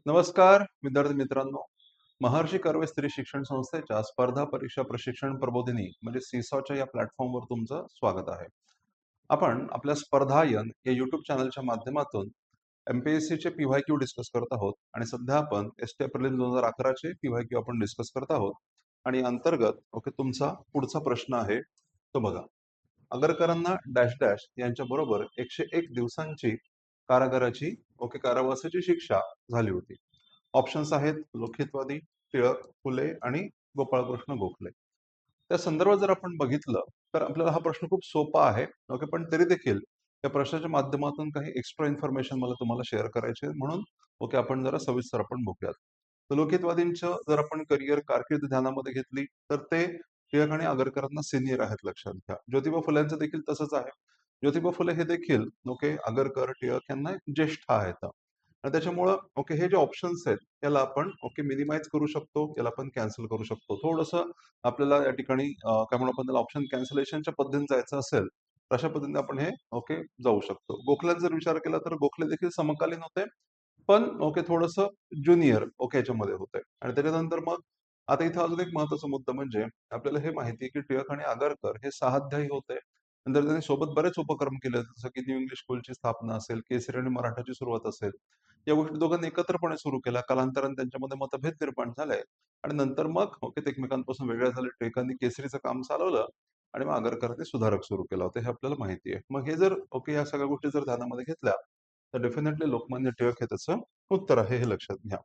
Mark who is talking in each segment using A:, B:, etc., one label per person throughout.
A: नमस्कार विद्यार्थी मित्रांनो. महर्षी कर्वे स्त्री शिक्षण संस्थेच्या स्पर्धा परीक्षा प्रशिक्षण प्रबोधिनी म्हणजे सीसॉच्या या प्लॅटफॉर्मवर तुमचं स्वागत आहे. आपण आपल्या स्पर्धायन या युट्यूब चॅनलच्या माध्यमातून एमपीएससीचे पीवायक्यू डिस्कस करत आहोत आणि सध्या आपण एसटी प्रिलिम्स 2011चे पीवायक्यू आपण डिस्कस करत आहोत. आणि अंतर्गत तुमचा पुढचा प्रश्न आहे तो बघा. आगरकरांना डॅश डॅश यांच्या बरोबर 101 दिवसांची कारागाराची कारावासाची शिक्षा झाली होती. ऑप्शन्स आहेत लोकहितवादी, टिळक, फुले आणि गोपाळकृष्ण गोखले. त्या संदर्भात जर आपण बघितलं तर आपल्याला हा प्रश्न खूप सोपा आहे. पण तरी देखील या प्रश्नाच्या माध्यमातून काही एक्स्ट्रा इन्फॉर्मेशन मला तुम्हाला शेअर करायचे आहे. म्हणून आपण जरा सविस्तर आपण बघूयात. तर लोकहितवादींचं जर आपण करिअर कारकीर्द ध्यानामध्ये घेतली तर ते टिळक आणि आगरकरांना सिनियर आहेत, लक्षात घ्या. ज्योतिबा फुल्यांचं देखील तसंच आहे. ज्योतिबा फुले हे देखील आगरकर, टिळक यांना ज्येष्ठ आहेत. आणि त्याच्यामुळं हे जे ऑप्शन्स आहेत याला आपण मिनिमाइज करू शकतो, याला आपण कॅन्सल करू शकतो. थोडंसं आपल्याला या ठिकाणी काय म्हणू आपण त्याला ऑप्शन कॅन्सलेशनच्या पद्धतीने जायचं असेल तर अशा पद्धतीने आपण हे जाऊ शकतो. गोखल्यांचा जर विचार केला तर गोखले देखील समकालीन होते, पण थोडंसं ज्युनियर याच्यामध्ये होते. आणि त्याच्यानंतर मग आता इथं अजून एक महत्वाचा मुद्दा म्हणजे आपल्याला हे माहिती आहे की टिळक आणि आगरकर हे सहाध्यायी होते. नंतर त्यांनी सोबत बरेच उपक्रम केले, जसं की न्यू इंग्लिश स्कूलची स्थापना असेल, केसरी आणि मराठाची सुरुवात असेल. या गोष्टी दोघांनी एकत्रपणे सुरू केल्या. कालांतराने त्यांच्यामध्ये मतभेद निर्माण झाले आणि नंतर मग ते एकमेकांपासून वेगळे झाले. टिळकांनी केसरीचं काम चालवलं आणि मग आगरकरांनी सुधारक सुरू केला होता. हे आपल्याला माहिती आहे. मग हे जर या सगळ्या गोष्टी जर ध्यानामध्ये घेतल्या तर डेफिनेटली लोकमान्य टिळक हे त्याचं उत्तर आहे, हे लक्षात घ्या.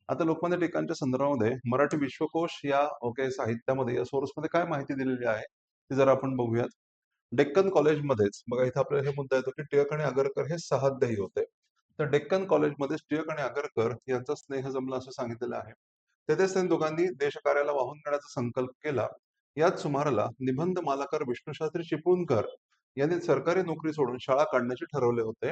A: आता लोकमान्य टिळकांच्या संदर्भामध्ये मराठी विश्वकोश या साहित्यामध्ये या सोर्समध्ये काय माहिती दिलेली आहे ते जर आपण बघूयात. डेक्कन कॉलेजमध्येच बघा, इथं आपल्याला हे मुद्दा येतो की टिळक आणि आगरकर हे सहाध्यायी होते. तर डेक्कन कॉलेजमध्ये टिळक आणि आगरकर यांचा स्नेह जमला असं सांगितलेलं आहे. तेथेच त्यांनी दोघांनी देशकार्याला वाहून नेण्याचा संकल्प केला. याच सुमाराला निबंध मालाकार विष्णुशास्त्री चिपळूणकर यांनी सरकारी नोकरी सोडून शाळा काढण्याचे ठरवले होते.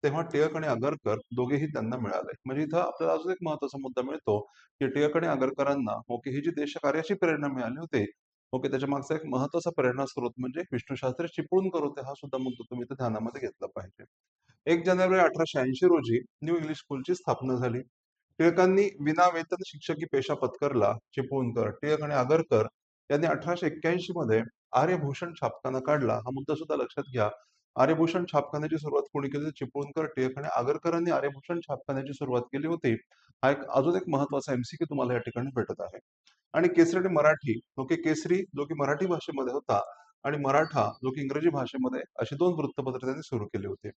A: तेव्हा टिळक आणि आगरकर दोघेही त्यांना मिळाले. म्हणजे इथं आपल्याला अजून एक महत्वाचा मुद्दा मिळतो की टिळक आणि आगरकरांना ही जी देशकार्याची प्रेरणा मिळाली होती, त्याच्या मागचा एक महत्वाचा प्रेरणा स्रोत म्हणजे विष्णुशास्त्री चिपळूणकर होते. हा सुद्धा मुद्दा तुम्ही इथे ध्यानामध्ये घेतला पाहिजे. 1 जानेवारी 1880 रोजी न्यू इंग्लिश स्कूलची स्थापना झाली. टिळकांनी विनावेतन शिक्षकी पेशा पत्करला. चिपळूणकर, टिळक आणि आगरकर यांनी 1881 मध्ये आर्यभूषण छापखाना काढला. हा मुद्दा सुद्धा लक्षात घ्या. आर्यभूषण छापखान्याची सुरुवात कोणी केली? चिपळूणकर, टिळक आणि आगरकरांनी आर्यभूषण छापखान्याची सुरुवात केली होती. हा एक अजून एक महत्वाचा एमसीक्यू तुम्हाला या ठिकाणी भेटत आहे. आणि केसरी आणि मराठी, केसरी जो की मराठी भाषेमध्ये होता आणि मराठा जो की इंग्रजी भाषेमध्ये, अशी 2 वृत्तपत्र त्यांनी सुरू केली होती.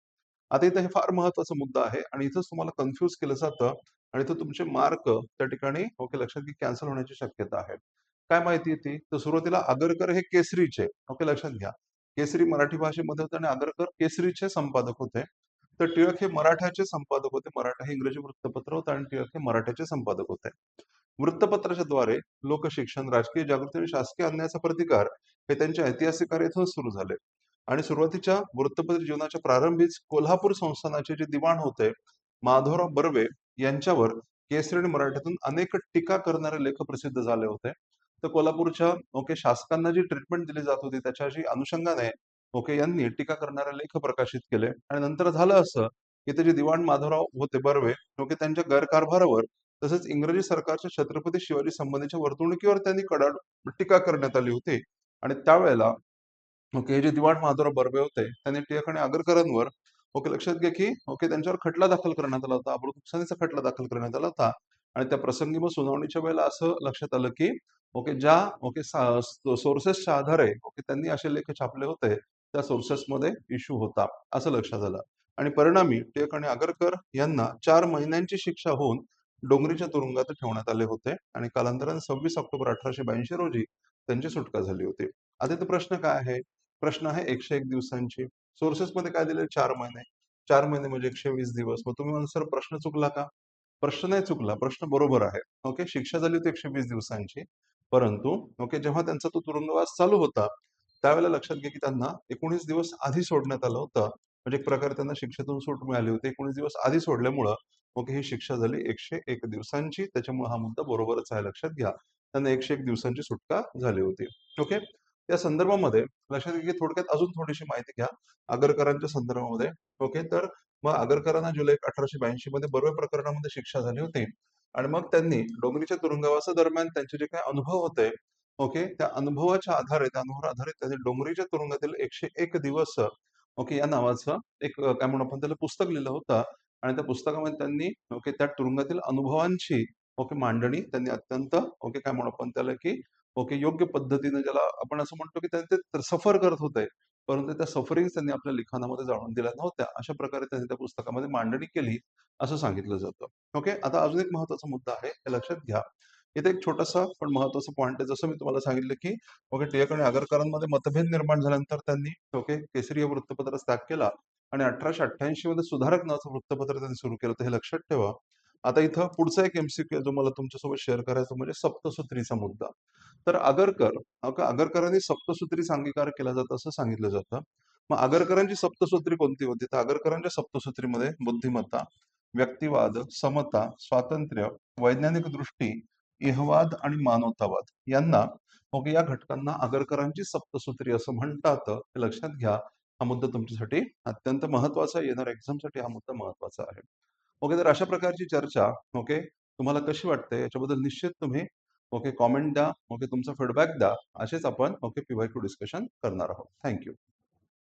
A: आता इथं हे फार महत्वाचा मुद्दा आहे आणि इथंच तुम्हाला कन्फ्यूज केलं जातं आणि इथं तुमचे मार्क त्या ठिकाणी लक्षात घ्या कॅन्सल होण्याची शक्यता आहे. काय माहिती आहे ती? तर सुरुवातीला आगरकर हे केसरीचे, लक्षात घ्या. केसरी मराठी भाषेमध्ये होते आणि आगरकर केसरीचे संपादक होते. तर टिळक हे मराठाचे संपादक होते. मराठा हे इंग्रजी वृत्तपत्र होतं आणि टिळक हे मराठ्याचे संपादक होते. वृत्तपत्राच्या द्वारे लोकशिक्षण, राजकीय जागृती आणि शासकीय अन्यायाचा प्रतिकार हे त्यांच्या ऐतिहासिक कार्य इथून सुरू झाले. आणि सुरुवातीच्या वृत्तपत्र जीवनाच्या प्रारंभीच कोल्हापूर संस्थानाचे जे दिवाण होते माधवराव बर्वे यांच्यावर केसरी आणि मराठीतून अनेक टीका करणारे लेख प्रसिद्ध झाले होते. तर कोल्हापूरच्या शासकांना जी ट्रीटमेंट दिली जात होती त्याच्याशी अनुषंगाने यांनी टीका करणारे लेख प्रकाशित केले. आणि नंतर झालं असं की ते जे दिवाण माधवराव होते बर्वे त्यांच्या गैरकारभारावर तसेच इंग्रजी सरकारच्या छत्रपती शिवाजी संबंधीच्या वर्तणुकीवर त्यांनी कडाड टीका करण्यात आली होती. आणि त्यावेळेला हे जे दिवाण माधवराव बर्वे होते त्यांनी टिळक आणि आगरकरांवर लक्षात घ्या की त्यांच्यावर खटला दाखल करण्यात आला होता. अब्रू नुकसानीचा खटला दाखल करण्यात आला होता. आणि त्या प्रसंगी मग सुनावणीच्या वेळेला असं लक्षात आलं की ज्या सोर्सेसच्या आधारे त्यांनी असे लेख छापले होते त्या सोर्सेसमध्ये इश्यू होता, असं लक्षात आलं. आणि परिणामी टिळक आणि आगरकर यांना 4 महिन्यांची शिक्षा होऊन डोंगरीच्या तुरुंगात ठेवण्यात आले होते. आणि कालांतराने 26 ऑक्टोबर 1882 रोजी त्यांची सुटका झाली होती. आता इथे प्रश्न काय आहे? प्रश्न आहे 101 दिवसांची. सोर्सेसमध्ये काय दिले? 4 महिने. 4 महिने म्हणजे 120 दिवस. मग तुम्ही म्हणाल सर प्रश्न चुकला का? प्रश्न नाही चुकला, प्रश्न बरोबर आहे. शिक्षा झाली होती 120 दिवसांची. परंतु जेव्हा त्यांचा तो तुरुंगवास चालू होता त्यावेळेला लक्षात घ्या की त्यांना 19 दिवस आधी सोडण्यात आलं होतं. म्हणजे एक प्रकारे त्यांना शिक्षेतून सूट मिळाली होती. 19 दिवस आधी सोडल्यामुळं ही शिक्षा झाली 101 दिवसांची. त्याच्यामुळे हा मुद्दा बरोबरच आहे, लक्षात घ्या. त्यांना 101 दिवसांची सुटका झाली होती. ओके. त्या संदर्भामध्ये लक्षात घ्या की थोडक्यात अजून थोडीशी माहिती घ्या आगरकरांच्या संदर्भामध्ये. तर मग आगरकरांना जुलै 1882 मध्ये बर्वे प्रकरणामध्ये शिक्षा झाली होती आणि मग त्यांनी डोंगरीच्या तुरुंगवासा दरम्यान त्यांचे जे काही अनुभव होते, ओके, त्या अनुभवाच्या आधारे त्या अनुभवावर आधारित त्यांनी डोंगरीच्या तुरुंगातील 101 दिवस, ओके, या नावाचं एक काय म्हणू आपण त्याला पुस्तक लिहिलं होतं आणि त्या पुस्तकामध्ये त्यांनी, ओके, त्या तुरुंगातील अनुभवांची, ओके, मांडणी त्यांनी अत्यंत, ओके, काय म्हणू आपण त्याला की, ओके, योग्य पद्धतीने, ज्याला आपण असं म्हणतो की ते सफर करत होते, परंतु त्या सफरिंग त्यांनी आपल्या लिखाणामध्ये जाणून दिल्या नव्हत्या. अशा प्रकारे त्यांनी त्या पुस्तकामध्ये मांडणी केली, असं सांगितलं जातं. ओके. आता अजून एक महत्त्वाचा मुद्दा आहे, हे लक्षात घ्या. इथे एक छोटासा पण महत्त्वाचा पॉइंट आहे. जसं मी तुम्हाला सांगितलं, की ओके, टिळक आणि आगरकरांमध्ये मतभेद निर्माण झाल्यानंतर त्यांनी, ओके, केसरी या वृत्तपत्राचा त्याग केला आणि 1888 मध्ये सुधारक नावाचं वृत्तपत्र त्यांनी सुरू केलं. तर हे लक्षात ठेवा. आता इथं पुढचा एक एमसीक्यू जो मला तुमच्यासोबत शेअर करायचा म्हणजे सप्तसूत्रीचा मुद्दा. तर आगरकरांनी सप्तसूत्रीचा अंगीकार केला जातो असं सांगितलं जातं. मग आगरकरांची सप्तसूत्री कोणती होती? तर आगरकरांच्या सप्तसूत्रीमध्ये बुद्धिमत्ता, व्यक्तिवाद, समता, स्वातंत्र्य, वैज्ञानिक दृष्टी, इहवाद आणि मानवतावाद यांना, मग या घटकांना आगरकरांची सप्तसूत्री असं म्हणतात. हे लक्षात घ्या. हा मुद्दा तुमच्यासाठी अत्यंत महत्वाचा आहे. येणाऱ्या एक्झामसाठी हा मुद्दा महत्वाचा आहे. ओके, तर अशा प्रकारची चर्चा, ओके, तुम्हाला कशी वाटते याच्याबद्दल निश्चित तुम्ही, ओके, कॉमेंट द्या. ओके, तुमचा फीडबॅक द्या. असेच आपण, ओके, PYQ डिस्कशन करणार आहोत. Thank you.